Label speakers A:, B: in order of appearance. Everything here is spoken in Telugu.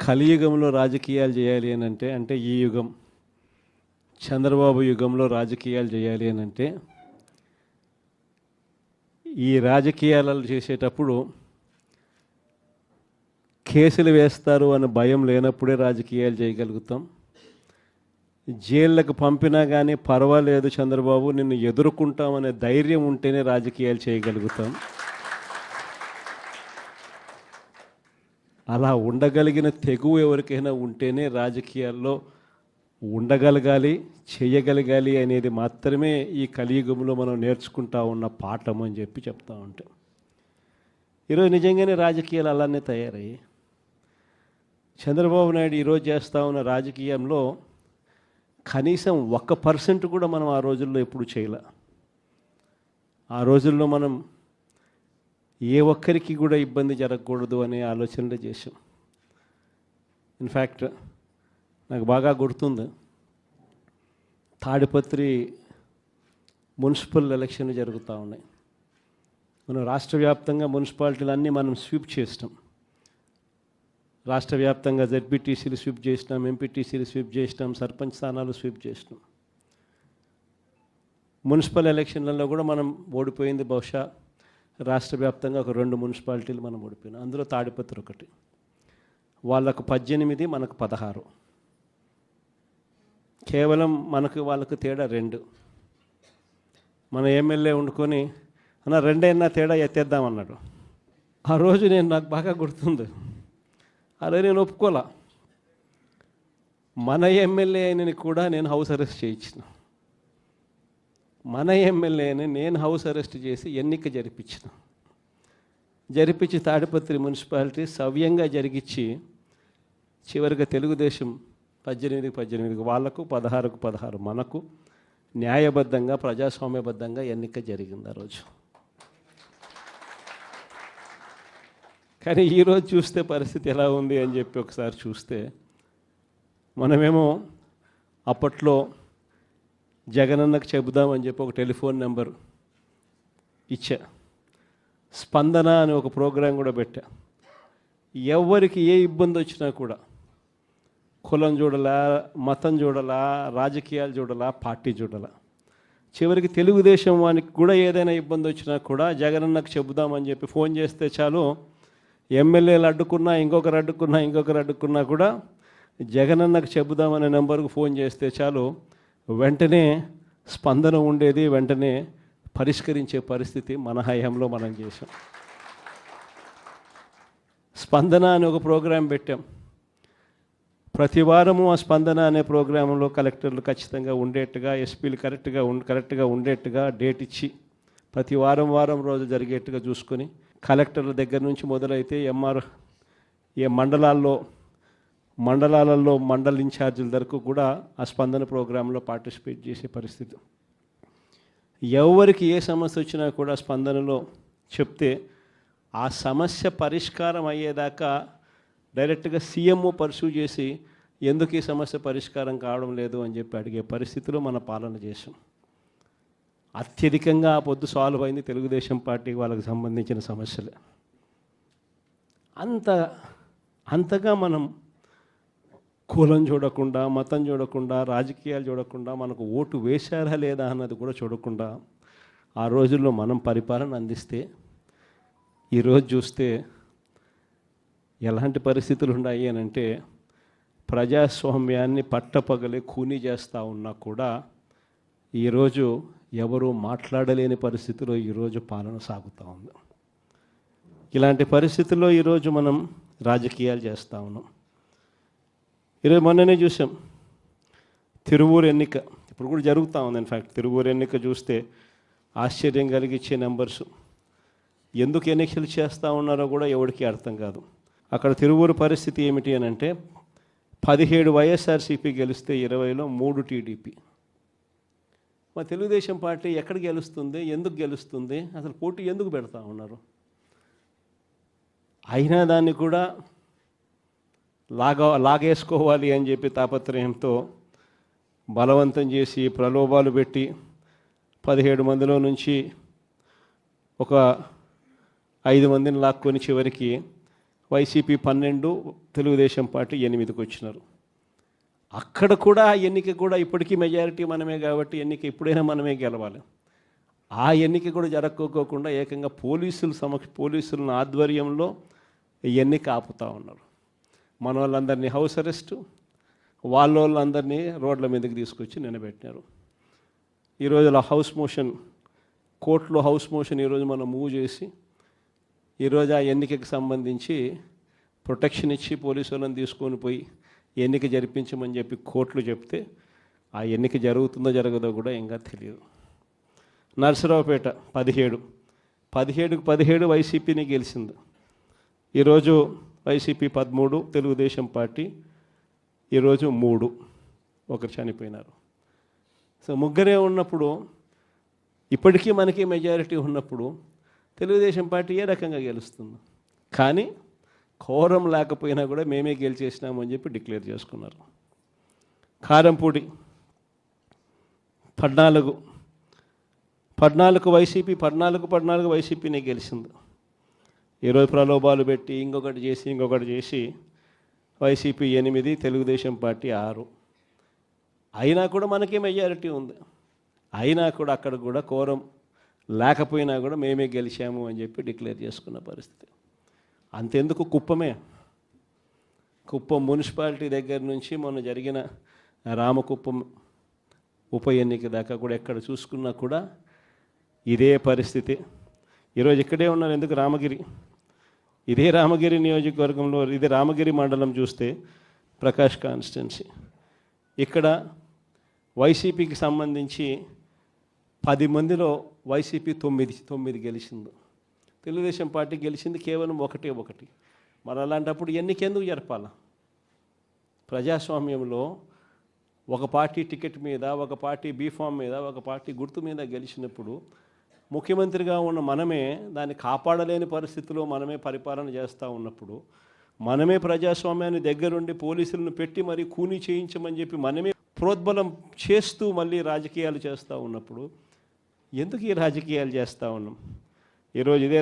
A: కలియుగంలో రాజకీయాలు చేయాలి అని అంటే ఈ యుగం చంద్రబాబు యుగంలో రాజకీయాలు చేయాలి అని అంటే ఈ రాజకీయాలు చేసేటప్పుడు కేసులు వేస్తారు అనే భయం లేనప్పుడే రాజకీయాలు చేయగలుగుతాం. జైళ్ళకు పంపినా కానీ పర్వాలేదు చంద్రబాబు నిన్ను ఎదుర్కొంటామనే ధైర్యం ఉంటేనే రాజకీయాలు చేయగలుగుతాం. అలా ఉండగలిగిన తెగువ ఎవరికైనా ఉంటేనే రాజకీయాల్లో ఉండగలగాలి, చేయగలగాలి అనేది మాత్రమే ఈ కలియుగంలో మనం నేర్చుకుంటా ఉన్న పాఠం అని చెప్పి చెప్తా ఉంటాం. ఈరోజు నిజంగానే రాజకీయాలు అలానే తయారయ్యాయి. చంద్రబాబు నాయుడు ఈరోజు చేస్తూ ఉన్న రాజకీయంలో కనీసం 1% కూడా మనం ఆ రోజుల్లో ఎప్పుడు చేయలే. ఆ రోజుల్లో మనం ఏ ఒక్కరికి కూడా ఇబ్బంది జరగకూడదు అనే ఆలోచనలు చేసాం. ఇన్ఫ్యాక్ట్ నాకు బాగా గుర్తుంది, తాడిపత్రి మున్సిపల్ ఎలక్షన్లు జరుగుతూ ఉన్నాయి. మనం రాష్ట్ర వ్యాప్తంగా మున్సిపాలిటీలు అన్నీ మనం స్వీప్ చేసినాం. రాష్ట్ర వ్యాప్తంగా జెడ్పీటీసీలు స్వీప్ చేసినాం, ఎంపీటీసీలు స్వీప్ చేసినాం, సర్పంచ్ స్థానాలు స్వీప్ చేసినాం. మున్సిపల్ ఎలక్షన్లలో కూడా మనం ఓడిపోయింది బహుశా రాష్ట్ర వ్యాప్తంగా ఒక 2 మున్సిపాలిటీలు మనం ఓడిపోయినాం. అందులో తాడిపత్రి ఒకటి. వాళ్ళకు 18, మనకు 16. కేవలం వాళ్ళకు తేడా 2. మన ఎమ్మెల్యే వండుకొని అన్న 2 అయినా తేడా ఎత్తేద్దామన్నాడు. ఆ రోజు నాకు బాగా గుర్తుంది, అదే నేను ఒప్పుకోలా. మన ఎమ్మెల్యే అయినని కూడా నేను హౌస్ అరెస్ట్ చేయించిన. మన ఎమ్మెల్యేని నేను హౌస్ అరెస్ట్ చేసి ఎన్నిక జరిపించి తాడిపత్రి మున్సిపాలిటీ సవ్యంగా జరిగించి చివరిగా తెలుగుదేశం 18 వాళ్ళకు, 16 మనకు న్యాయబద్ధంగా ప్రజాస్వామ్యబద్ధంగా ఎన్నిక జరిగింది ఆ రోజు. కానీ ఈరోజు చూస్తే పరిస్థితి ఎలా ఉంది అని చెప్పి ఒకసారి చూస్తే, మనమేమో అప్పట్లో జగనన్నకు చెబుదామని చెప్పి ఒక టెలిఫోన్ నెంబర్ ఇచ్చా, స్పందన అని ఒక ప్రోగ్రాం కూడా పెట్టా. ఎవరికి ఏ ఇబ్బంది వచ్చినా కూడా కులం చూడలా, మతం చూడలా, రాజకీయాలు చూడలా, పార్టీ చూడలా, చివరికి తెలుగుదేశం వానికి కూడా ఏదైనా ఇబ్బంది వచ్చినా కూడా జగనన్నకు చెబుదామని చెప్పి ఫోన్ చేస్తే చాలు, ఎమ్మెల్యేలు అడ్డుకున్నా, ఇంకొకరు అడ్డుకున్నా కూడా జగనన్నకు చెబుదామనే నెంబర్కు ఫోన్ చేస్తే చాలు వెంటనే స్పందన ఉండేది, వెంటనే పరిష్కరించే పరిస్థితి మన హయాంలో మనం చేసాం. స్పందన అని ఒక ప్రోగ్రాం పెట్టాం. ప్రతి వారము ఆ స్పందన అనే ప్రోగ్రాంలో కలెక్టర్లు ఖచ్చితంగా ఉండేట్టుగా, ఎస్పీలు కరెక్ట్గా ఉండేట్టుగా డేట్ ఇచ్చి ప్రతి వారం రోజు జరిగేట్టుగా చూసుకొని, కలెక్టర్ల దగ్గర నుంచి మొదలైతే మండలాలలో మండల ఇన్ఛార్జీల వరకు కూడా ఆ స్పందన ప్రోగ్రాంలో పార్టిసిపేట్ చేసే పరిస్థితి. ఎవరికి ఏ సమస్య వచ్చినా కూడా స్పందనలో చెప్తే ఆ సమస్య పరిష్కారం అయ్యేదాకా డైరెక్ట్గా సీఎంఓ పర్సూ చేసి ఎందుకు ఈ సమస్య పరిష్కారం కావడం లేదు అని చెప్పి అడిగే పరిస్థితిలో మన పాలన చేసాం. అత్యధికంగా ఆ పొద్దు సాల్వ్ అయింది తెలుగుదేశం పార్టీకి వాళ్ళకి సంబంధించిన సమస్యలే. అంతగా మనం కులం చూడకుండా, మతం చూడకుండా, రాజకీయాలు చూడకుండా, మనకు ఓటు వేశారా లేదా అన్నది కూడా చూడకుండా ఆ రోజుల్లో మనం పరిపాలన అందిస్తే, ఈరోజు చూస్తే ఎలాంటి పరిస్థితులు ఉన్నాయి అని అంటే, ప్రజాస్వామ్యాన్ని పట్టపగలే ఖూనీ చేస్తూ ఉన్నా కూడా ఈరోజు ఎవరూ మాట్లాడలేని పరిస్థితిలో ఈరోజు పాలన సాగుతూ ఉంది. ఇలాంటి పరిస్థితుల్లో ఈరోజు మనం రాజకీయాలు చేస్తూ ఉన్నాం. ఈరోజు మొన్ననే చూసాం తిరువూరు ఎన్నిక, ఇప్పుడు కూడా జరుగుతూ ఉంది. ఇన్ఫ్యాక్ట్ తిరువూరు ఎన్నిక చూస్తే ఆశ్చర్యం కలిగించే నెంబర్స్. ఎందుకు ఎన్నికలు చేస్తూ ఉన్నారో కూడా ఎవరికి అర్థం కాదు. అక్కడ తిరువూరు పరిస్థితి ఏమిటి అని అంటే, 17 వైఎస్ఆర్సీపీ గెలిస్తే 20లో 3 టీడీపీ. మా తెలుగుదేశం పార్టీ ఎక్కడ గెలుస్తుంది, ఎందుకు గెలుస్తుంది, అసలు పోటీ ఎందుకు పెడతా ఉన్నారు? అయినా దాన్ని కూడా లాగేసుకోవాలి అని చెప్పి తాపత్రయంతో బలవంతం చేసి ప్రలోభాలు పెట్టి 17 మందిలో నుంచి ఒక 5 మందిని లాక్కొని చివరికి వైసీపీ 12, తెలుగుదేశం పార్టీ 8కి వచ్చినారు. అక్కడ కూడా ఎన్నిక కూడా ఇప్పటికీ మెజారిటీ మనమే కాబట్టి ఎన్నిక ఎప్పుడైనా మనమే గెలవాలి. ఆ ఎన్నిక కూడా జరగకోకుండా ఏకంగా పోలీసుల ఆధ్వర్యంలో ఎన్నిక ఆపుతా ఉన్నారు. మన వాళ్ళందరినీ హౌస్ అరెస్టు, వాళ్ళందరినీ రోడ్ల మీదకి తీసుకొచ్చి నిలబెట్టినారు. ఈరోజు కోర్టులో హౌస్ మోషన్ ఈరోజు మనం మూవ్ చేసి ఈరోజు ఆ ఎన్నికకి సంబంధించి ప్రొటెక్షన్ ఇచ్చి పోలీసు వాళ్ళని తీసుకొని పోయి ఎన్నిక జరిపించమని చెప్పి కోర్టులు చెప్తే ఆ ఎన్నిక జరుగుతుందో జరగదో కూడా ఇంకా తెలియదు. నరసరావుపేట 17 వైసీపీని గెలిచింది. ఈరోజు వైసీపీ 13, తెలుగుదేశం పార్టీ ఈరోజు 3, ఒకరు చనిపోయినారు. సో ముగ్గురే ఉన్నప్పుడు ఇప్పటికీ మనకి మెజారిటీ ఉన్నప్పుడు తెలుగుదేశం పార్టీ ఏ రకంగా గెలుస్తుంది? కానీ కోరం లేకపోయినా కూడా మేమే గెలిచేసినామని చెప్పి డిక్లేర్ చేసుకున్నారు. కారంపూడి 14 వైసీపీ 14 వైసీపీనే గెలిచింది. ఈరోజు ప్రలోభాలు పెట్టి ఇంకొకటి చేసి వైసీపీ 8, తెలుగుదేశం పార్టీ 6. అయినా కూడా మనకే మెజారిటీ ఉంది. అయినా కూడా అక్కడ కూడా కోరం లేకపోయినా కూడా మేమే గెలిచాము అని చెప్పి డిక్లేర్ చేసుకున్న పరిస్థితి. అంతెందుకు కుప్పం మున్సిపాలిటీ దగ్గర నుంచి మొన్న జరిగిన రామకుప్పం ఉప ఎన్నిక దాకా కూడా ఎక్కడ చూసుకున్నా కూడా ఇదే పరిస్థితి. ఈరోజు ఇక్కడే ఉన్నారు. ఎందుకు ఇదే రామగిరి నియోజకవర్గంలో, ఇదే రామగిరి మండలం చూస్తే ప్రకాష్ కాన్స్టిట్యున్సీ, ఇక్కడ వైసీపీకి సంబంధించి 10 మందిలో వైసీపీ 9 గెలిచింది. తెలుగుదేశం పార్టీ గెలిచింది కేవలం 1. మరి అలాంటప్పుడు ఎన్నికెందుకు జరపాల? ప్రజాస్వామ్యంలో ఒక పార్టీ టికెట్ మీద, ఒక పార్టీ బీఫామ్ మీద, ఒక పార్టీ గుర్తు మీద గెలిచినప్పుడు ముఖ్యమంత్రిగా ఉన్న మనమే దాన్ని కాపాడలేని పరిస్థితిలో మనమే పరిపాలన చేస్తూ ఉన్నప్పుడు, మనమే ప్రజాస్వామ్యాన్ని దగ్గరుండి పోలీసులను పెట్టి మరీ కూనీ చేయించమని చెప్పి మనమే ప్రోద్బలం చేస్తూ మళ్ళీ రాజకీయాలు చేస్తూ ఉన్నప్పుడు ఎందుకు ఈ రాజకీయాలు చేస్తూ ఉన్నాం? ఈరోజు ఇదే